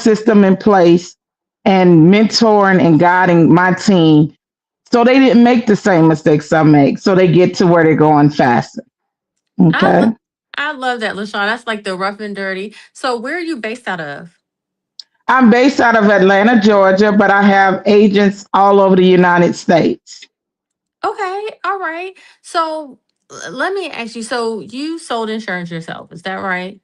system in place and mentoring and guiding my team so they didn't make the same mistakes I make, so they get to where they're going faster. I Okay. lo- I love that, LaShawn. That's like the rough and dirty. So where are you based out of? I'm based out of Atlanta, Georgia, but I have agents all over the United States. Okay, all right. So let me ask you. So you sold insurance yourself, is that right?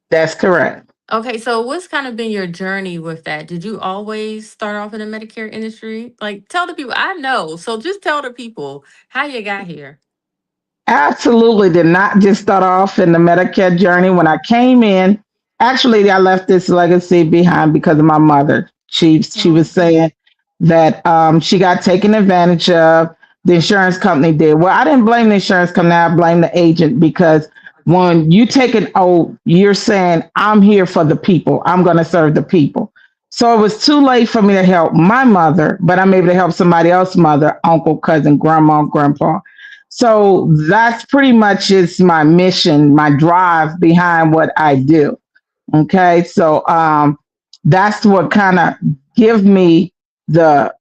That's correct. Okay, so what's kind of been your journey with that? Did you always start off in the Medicare industry? Like, tell the people. I know, so just tell the people how you got here. Absolutely did not just start off in the Medicare journey. When I came in, actually, I left this legacy behind because of my mother. She was Oh, saying that she got taken advantage of. The insurance company did. Well, I didn't blame the insurance company. I blame the agent because when you take an oath, you're saying, I'm here for the people. I'm going to serve the people. So it was too late for me to help my mother, but I'm able to help somebody else's mother, uncle, cousin, grandma, grandpa. So that's pretty much is my mission, my drive behind what I do. Okay, so that's what kind of give me the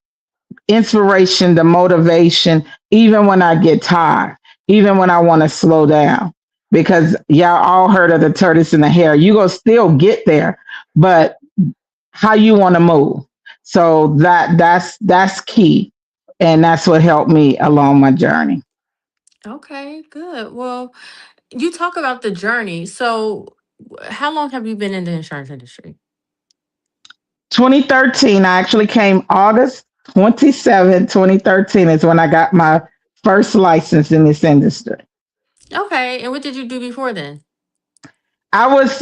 inspiration, the motivation, even when I get tired, even when I want to slow down. Because y'all all heard of the tortoise and the hare. You gonna still get there, but how you want to move. So that's key, and that's what helped me along my journey. okay, good. Well, you talk about the journey. So, how long have you been in the insurance industry? 2013, I actually came August 2013 is when I got my first license in this industry. Okay, and what did you do before then? I was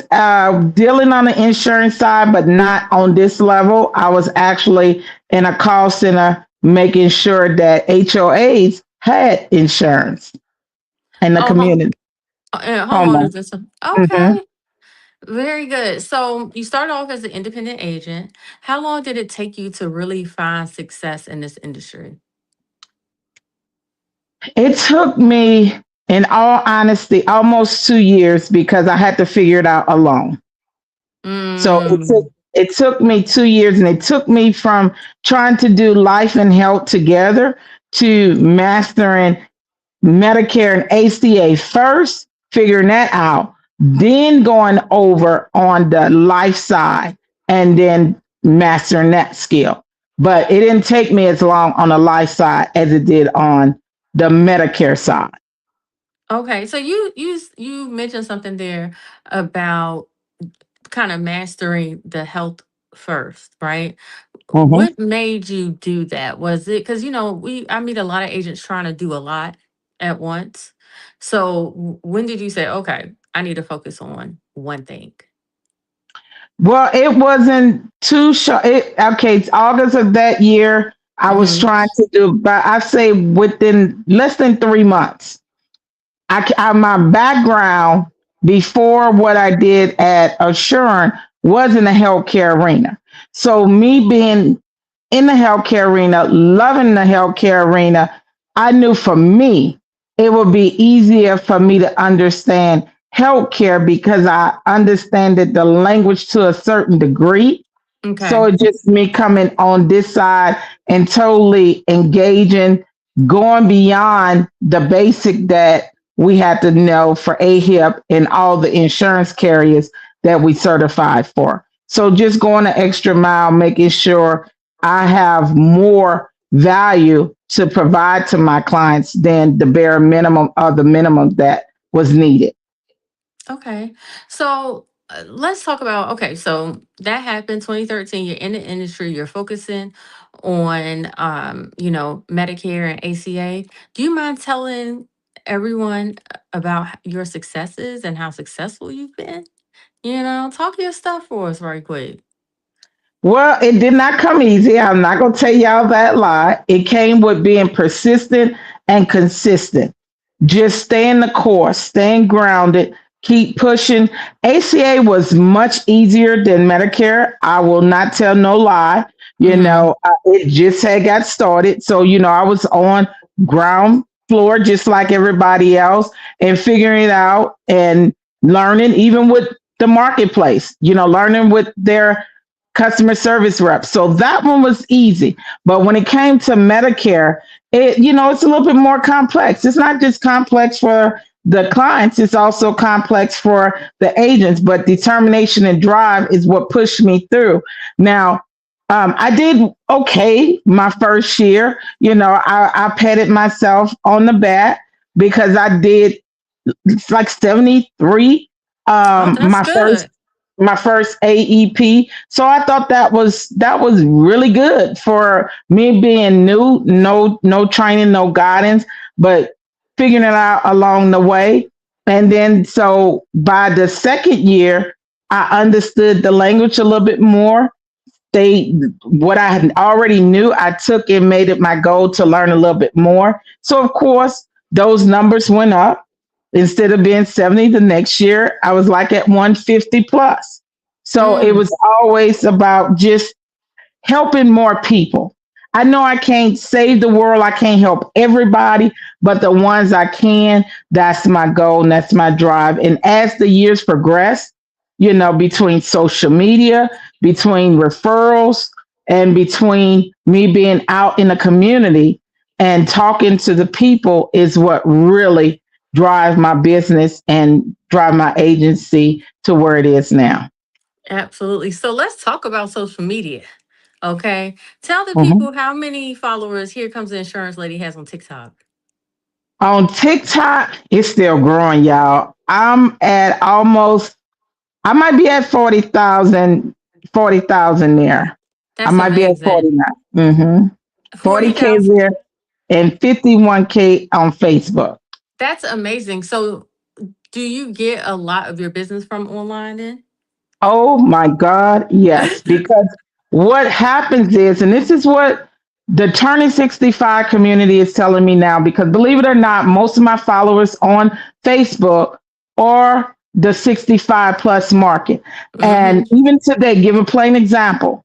dealing on the insurance side, but not on this level. I was actually in a call center making sure that HOAs had insurance in the Oh, home, community. Homeowner. homeowners and stuff. hmm Okay, very good. So you started off as an independent agent. How long did it take you to really find success in this industry? It took me, in all honesty, almost 2 years because I had to figure it out alone. So Mm, it took me 2 years, and it took me from trying to do life and health together to mastering Medicare and ACA first, figuring that out, then going over on the life side and then mastering that skill. But it didn't take me as long on the life side as it did on the Medicare side. okay, so you mentioned something there about kind of mastering the health first, right? Mhm. What made you do that? Was it because we I meet a lot of agents trying to do a lot at once. So when did you say, okay, I need to focus on one thing? Well, it wasn't too short. Okay, it's August of that year. I was Hmm. trying to do, but I say within less than 3 months. My background before what I did at Assurant was in the healthcare arena. So me being in the healthcare arena, loving the healthcare arena, I knew for me it would be easier for me to understand healthcare because I understand the language to a certain degree. So Okay. it's just me coming on this side and totally engaging, going beyond the basic that we had to know for AHIP and all the insurance carriers that we certified for. So just going the extra mile, making sure I have more value to provide to my clients than the bare minimum of the minimum that was needed. Okay. So let's talk about, okay, so that happened 2013. You're in the industry, you're focusing on Medicare and ACA. Do you mind telling everyone about your successes and how successful you've been? Talk your stuff for us right quick. Well, it did not come easy. I'm not going to tell y'all that lie. It came with being persistent and consistent. Just staying the course, staying grounded, keep pushing. ACA was much easier than Medicare. I will not tell no lie. Mm-hmm. It just had got started. So, I was on ground floor just like everybody else and figuring it out and learning, even with the marketplace, learning with their customer service rep. So that one was easy. But when it came to Medicare, it's a little bit more complex. It's not just complex for the clients, it's also complex for the agents, but determination and drive is what pushed me through. Now, I did okay my first year. I patted myself on the back because I did it's like 73 Oh, that's my first good. AEP. So I thought that was really good for me being new, no training, no guidance, but figuring it out along the way. And then so by the second year, I understood the language a little bit more. What I had already knew, I took and made it my goal to learn a little bit more. So of course, those numbers went up. Instead of being 70 the next year, I was like at 150 plus. So it Mm, was always about just helping more people. I know I can't save the world, I can't help everybody, but the ones I can, that's my goal and that's my drive. And as the years progress, between social media, between referrals, and between me being out in the community and talking to the people is what really drive my business and drive my agency to where it is now. absolutely. So let's talk about social media. Okay. Tell the Mhm. people how many followers Here Comes the Insurance Lady has on TikTok. On TikTok, it's still growing, y'all. I'm at almost, I might be at 40,000 there. I That's might be at amazing. 49. 40K 40,000. there and 51K on Facebook. That's amazing. So, do you get a lot of your business from online then? Oh my God, yes. Because what happens is, and this is what the Turning 65 community is telling me now, because believe it or not, most of my followers on Facebook are the 65 plus market. And Hmm. even today, give a plain example.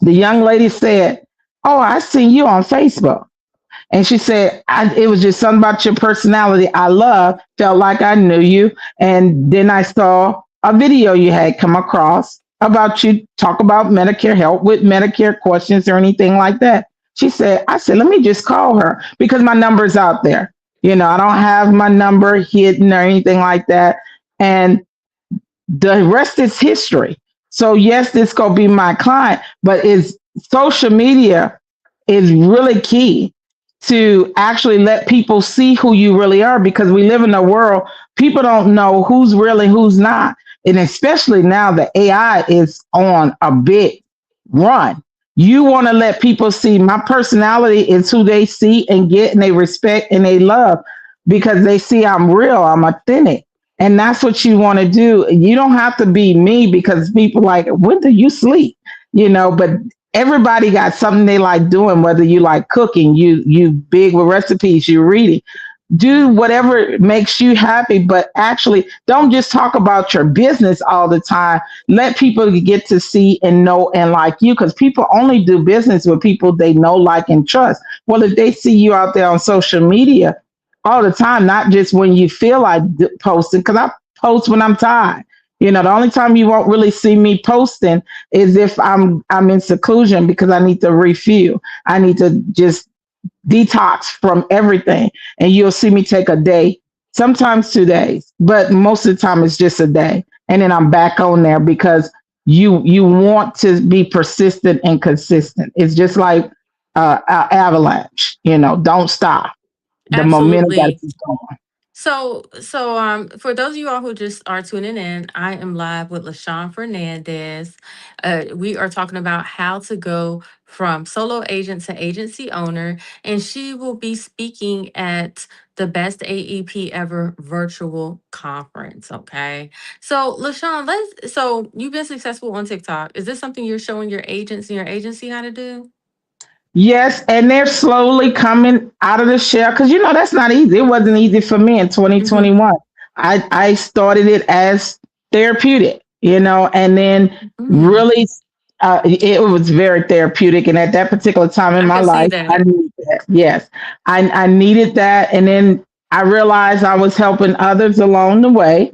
The young lady said, "Oh, I seen you on Facebook." And she said, it was just something about your personality I love, felt like I knew you. And then I saw a video you had come across about you talk about Medicare, help with Medicare questions or anything like that. I said, let me just call her because my number's out there. I don't have my number hidden or anything like that. And the rest is history. So yes, this gonna be my client, but is social media is really key to actually let people see who you really are because we live in a world people don't know who's real and who's not. And especially now the AI is on a big run. You want to let people see my personality is who they see and get and they respect and they love because they see I'm real, I'm authentic. And that's what you want to do. You don't have to be me because people like, when do you sleep? But everybody got something they like doing, whether you like cooking, you big with recipes, you reading. Do whatever makes you happy, but actually don't just talk about your business all the time. Let people get to see and know and like you because people only do business with people they know, like, and trust. Well, if they see you out there on social media all the time, not just when you feel like posting, because I post when I'm tired. The only time you won't really see me posting is if I'm in seclusion because I need to refuel. I need to just detox from everything. And you'll see me take a day, sometimes 2 days, but most of the time it's just a day. And then I'm back on there because you want to be persistent and consistent. It's just like avalanche, don't stop. The momentum got to Absolutely. keep going. So, for those of you all who just are tuning in, I am live with LaShawn Fernandez. We are talking about how to go from solo agent to agency owner, and she will be speaking at the Best AEP Ever virtual conference. Okay, so LaShawn, So you've been successful on TikTok. Is this something you're showing your agents and your agency how to do? Yes, and they're slowly coming out of the shell because that's not easy. It wasn't easy for me in Hmm. 2021. I started it as therapeutic, and then Mm, really it was very therapeutic. And at that particular time in I my can see life, I that. needed that. Yes, I needed that, and then I realized I was helping others along the way.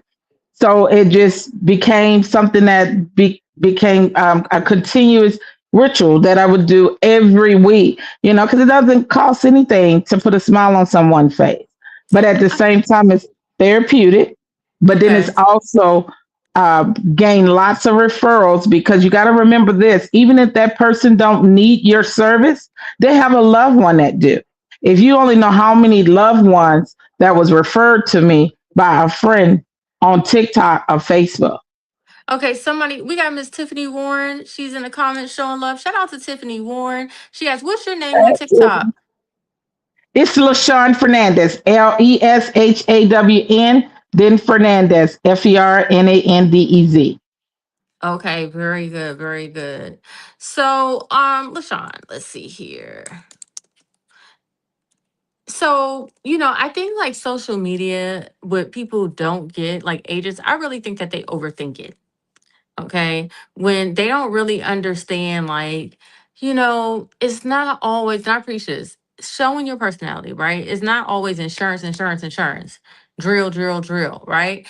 So it just became something that became a continuous ritual that I would do every week, because it doesn't cost anything to put a smile on someone's face. But at the I- same time, it's therapeutic, but then it's Okay. also gain lots of referrals because you got to remember this, even if that person don't need your service, they have a loved one that do. If you only know how many loved ones that was referred to me by a friend on TikTok or Facebook. Okay, we got Miss Tiffany Warren. She's in the comments showing love. Shout out to Tiffany Warren. She asked, "What's your name on TikTok?" It's LaShawn Fernandez, LESHAWN, then Fernandez, FERNANDEZ. Okay, very good, very good. So, LaShawn, let's see here. So, I think like social media, what people don't get, like agents, I really think that they overthink it. Okay. When they don't really understand, like, it's not always, not precious, showing your personality, right? It's not always insurance, insurance, insurance, drill, drill, drill, right?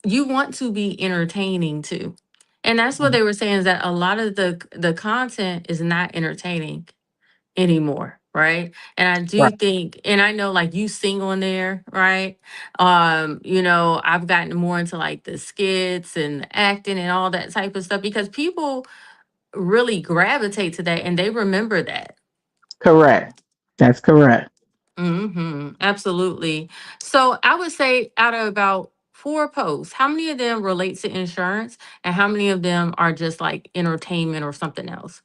You want to be entertaining too. And that's what they were saying is that a lot of the content is not entertaining anymore, right? And I do Right. think, and I know like you sing on there, right? I've gotten more into like the skits and acting and all that type of stuff because people really gravitate to that and they remember that. Correct. That's correct. Absolutely. So I would say out of about 4 posts, how many of them relate to insurance and how many of them are just like entertainment or something else?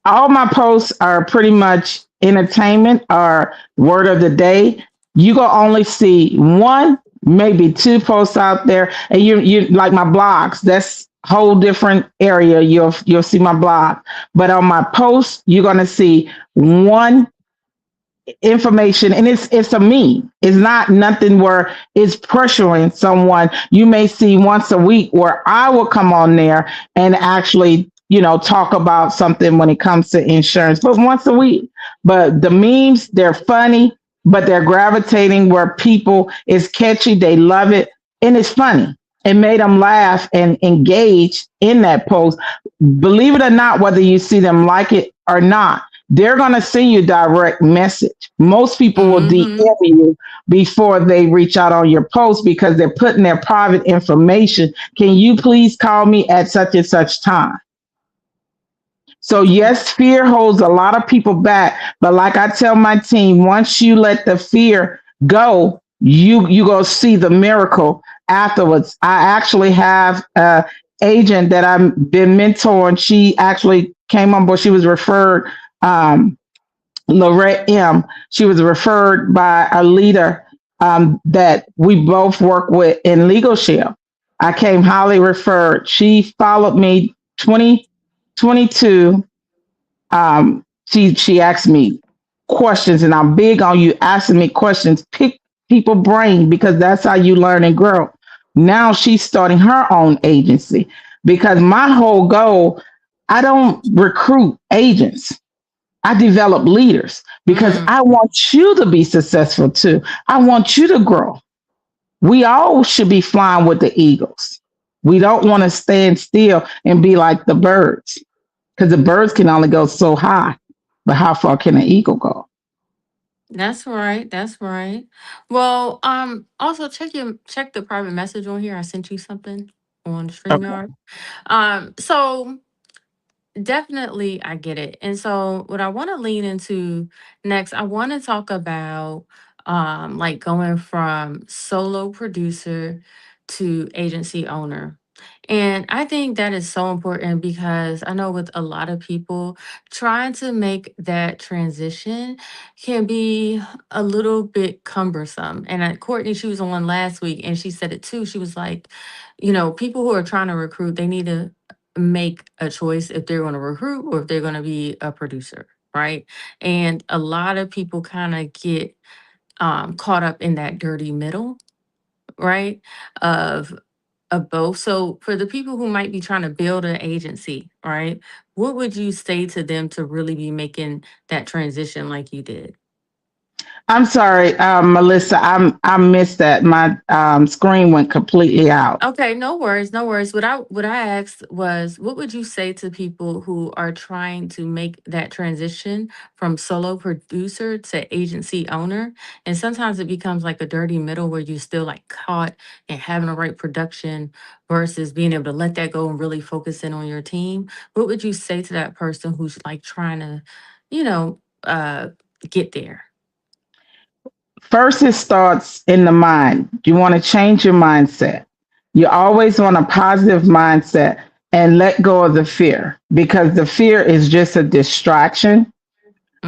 All my posts are pretty much entertainment or word of the day. You gonna only see one, maybe two posts out there, and you like my blogs. That's whole different area. You'll see my blog, but on my posts, you're gonna see one information, and it's a meme. It's not nothing where it's pressuring someone. You may see once a week where I will come on there and actually talk about something when it comes to insurance, but once a week. But the memes, they're funny, but they're gravitating where people is catchy, they love it, and it's funny. It made them laugh and engage in that post. Believe it or not, whether you see them like it or not, they're going to send you direct message. Most people will Mm-hmm. DM you before they reach out on your post because they're putting their private information. Can you please call me at such and such time? So yes, fear holds a lot of people back, but like I tell my team, once you let the fear go, you go see the miracle afterwards. I actually have a agent that I've been mentoring. She actually came on board. She was referred. Um, Lorette M. She was referred by a leader that we both work with in Legal Shield. I came highly referred. She followed me 2022. She asked me questions, and I'm big on you asking me questions. Pick people brain because that's how you learn and grow. Now she's starting her own agency because my whole goal, I don't recruit agents. I develop leaders because Mm. I want you to be successful too. I want you to grow. We all should be flying with the eagles. We don't want to stand still and be like the birds because the birds can only go so high, but how far can an eagle go? That's right. That's right. Well, also check the private message on here. I sent you something on Okay. StreamYard. So definitely I get it. And so what I want to lean into next, I want to talk about like going from solo producer to agency owner. And I think that is so important because I know with a lot of people trying to make that transition can be a little bit cumbersome. And Courtney, she was on last week and she said it too. She was like, people who are trying to recruit, they need to make a choice if they're going to recruit or if they're going to be a producer, right? And a lot of people kind of get caught up in that dirty middle, right? Of both. So for the people who might be trying to build an agency, right? What would you say to them to really be making that transition like you did? I'm sorry, Melissa. I missed that. My screen went completely out. Okay, no worries, no worries. What I asked was, what would you say to people who are trying to make that transition from solo producer to agency owner? And sometimes it becomes like a dirty middle where you're still like caught in having the right production versus being able to let that go and really focus in on your team. What would you say to that person who's like trying to, you know, get there? First, it starts in the mind. You want to change your mindset. You always want a positive mindset and let go of the fear because the fear is just a distraction.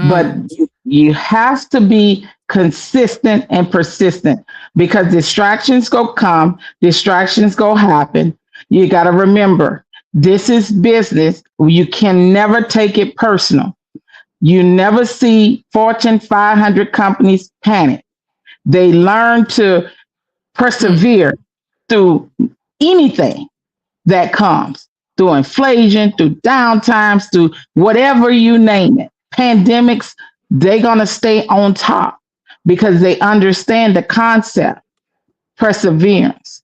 But Mm, you have to be consistent and persistent because distractions go come, distractions go happen. You got to remember this is business. You can never take it personal. You never see Fortune 500 companies panic. They learn to mm. persevere through anything that comes, through inflation, through downtimes, through whatever you name it, pandemics. They're going to stay on top because they understand the concept, perseverance.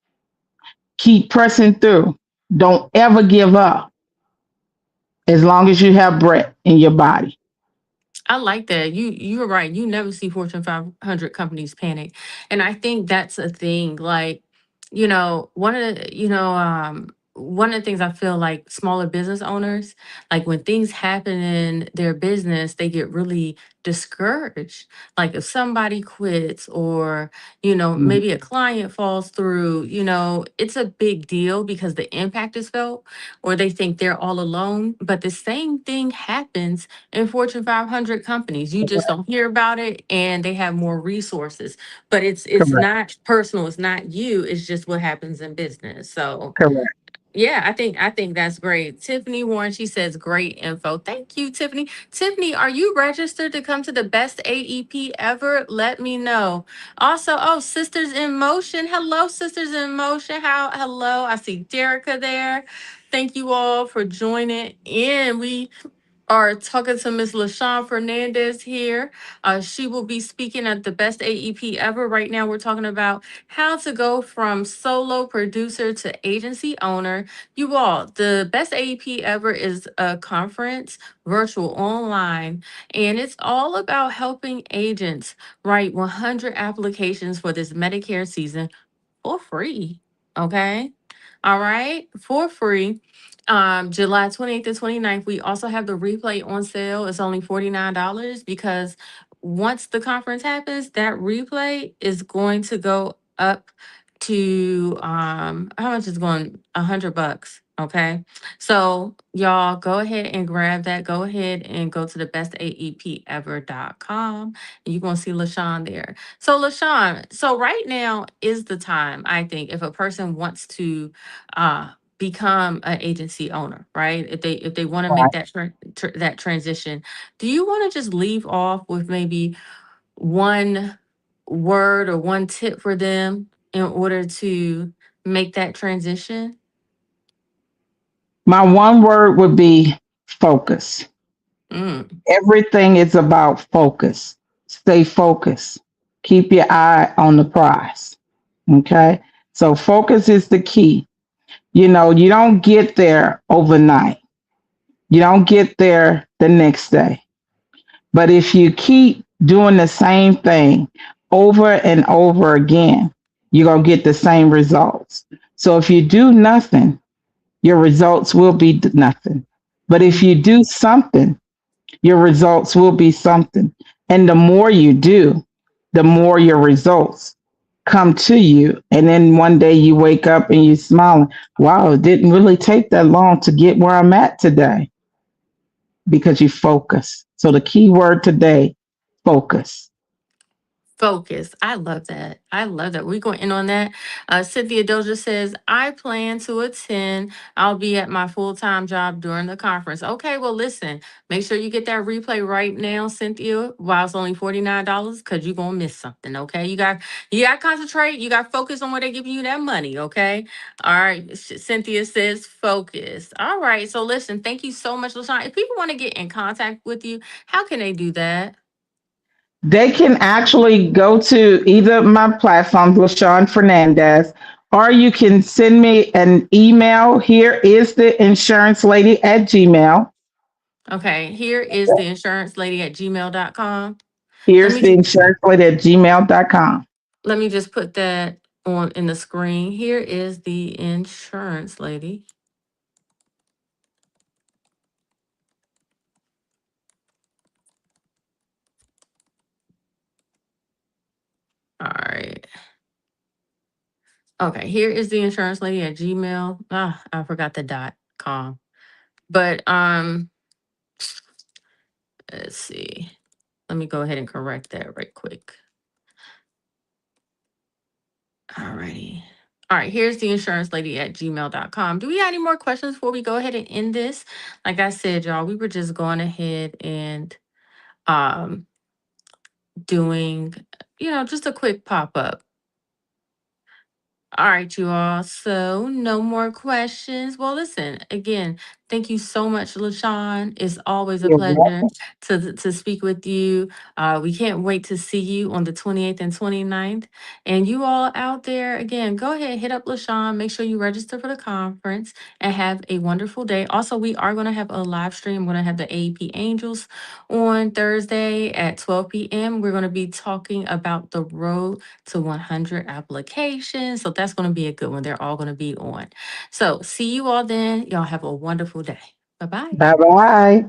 Keep pressing through. Don't ever give up as long as you have breath in your body. I like that. You're right. You never see Fortune 500 companies panic. And I think that's a thing. Like, one of the things I feel like smaller business owners, like when things happen in their business, they get really discouraged. Like if somebody quits or, Mhm. maybe a client falls through, it's a big deal because the impact is felt or they think they're all alone. But the same thing happens in Fortune 500 companies. You just Correct. don't hear about it and they have more resources. But it's Correct. not personal, it's not you, it's just what happens in business. So, Correct. yeah, I think that's great. Tiffany Warren, she says great info. Thank you, Tiffany. Tiffany, are you registered to come to the best AEP ever? Let me know. Also, oh, Sisters in Motion. Hello, Sisters in Motion. Hello. I see Derica there. Thank you all for joining in. We are talking to Ms. LaShawn Fernandez here. She will be speaking at the Best AEP Ever. Right now, we're talking about how to go from solo producer to agency owner. You all, the Best AEP Ever is a conference, virtual online, and it's all about helping agents write 100 applications for this Medicare season for free. Okay. All right. For free. July 28th to 29th. We also have the replay on sale. It's only $49 because once the conference happens, that replay is going to go up to how much is going $100. Okay. So y'all go ahead and grab that. Go ahead and go to the bestaepever.com and you're gonna see LaShawn there. So LaShawn, so right now is the time, I think, if a person wants to become an agency owner, right? If they want to make Right. that transition, do you want to just leave off with maybe one word or one tip for them in order to make that transition? My one word would be focus. Mm, Everything is about focus. Stay focused. Keep your eye on the prize. Okay. So focus is the key. You don't get there overnight. You don't get there the next day. But if you keep doing the same thing over and over again, you're going to get the same results. So if you do nothing, your results will be nothing. But if you do something, your results will be something. And the more you do, the more your results come to you. And then one day you wake up and you're smiling. Wow, it didn't really take that long to get where I'm at today because you focus. So the key word today, focus. Focus. I love that. I love that. We're going to end on that. Cynthia Doja says, I plan to attend. I'll be at my full time job during the conference. Okay, well, listen, make sure you get that replay right now, Cynthia, while it's only $49 because you're going to miss something. Okay, you got to concentrate. You got to focus on where they're giving you that money. Okay, all right. Cynthia says, focus. All right, so listen, thank you so much, LaShawn. If people want to get in contact with you, how can they do that? they can actually go to either of my platforms, LaShawn Fernandez, or you can send me an email. Here is the insurance lady at Gmail. Okay, here is the insurance lady at gmail.com. Let Here's me the ju- insurance lady at gmail.com. let me just put that on in the screen. Here is the insurance lady. All right. Okay, here is the insurance lady at Gmail. Ah, I forgot the .com. But let's see. Let me go ahead and correct that right quick. Alrighty. All right, here's the insurance lady at gmail.com. Do we have any more questions before we go ahead and end this? Like I said, y'all, we were just going ahead and um doing, just a quick pop-up. All right, you all. So, no more questions. Well, listen, again, thank you so much, LaShawn. It's always a You're pleasure welcome. to speak with you. We can't wait to see you on the 28th and 29th. And you all out there, again, go ahead, hit up LaShawn. Make sure you register for the conference and have a wonderful day. Also, we are going to have a live stream. We're going to have the AEP Angels on Thursday at 12 p.m. We're going to be talking about the road to 100 applications. So that's going to be a good one. They're all going to be on. So see you all then. Y'all have a wonderful day. Bye bye. Bye bye.